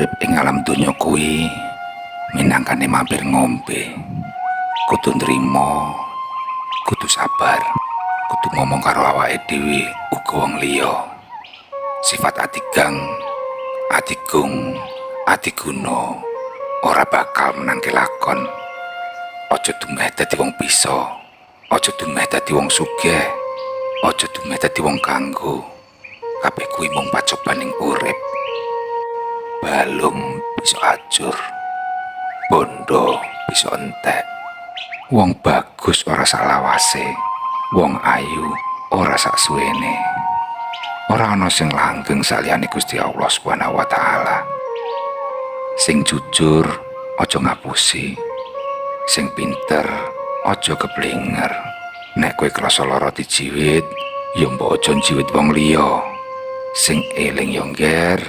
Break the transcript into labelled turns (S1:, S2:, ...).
S1: urip ing alam donya kuwi minangkane mampir ngombe. Kudu nrimo, kudu sabar, kudu ngomong karo awake dhewe uga wong liya. Sifat atigang, atigung, atiguna ora bakal menangke lakon. Aja dumeh dadi wong bisa, aja dumeh dadi wong sugih, aja dumeh dadi wong kanggo. Kabeh kuwi mung pacobaning urip. Balung bisa ajur, bondo bisa entek. Wong bagus ora salawase, wong ayu ora sak suwene. Ora ana sing langgeng saliyane Gusti Allah Subhanahu wa taala. Sing jujur aja ngapusi, sing pinter aja keblinger. Nek kowe krasa lara dijiwit, ya mbok aja njiwit wong liya. Sing eling yo ngger,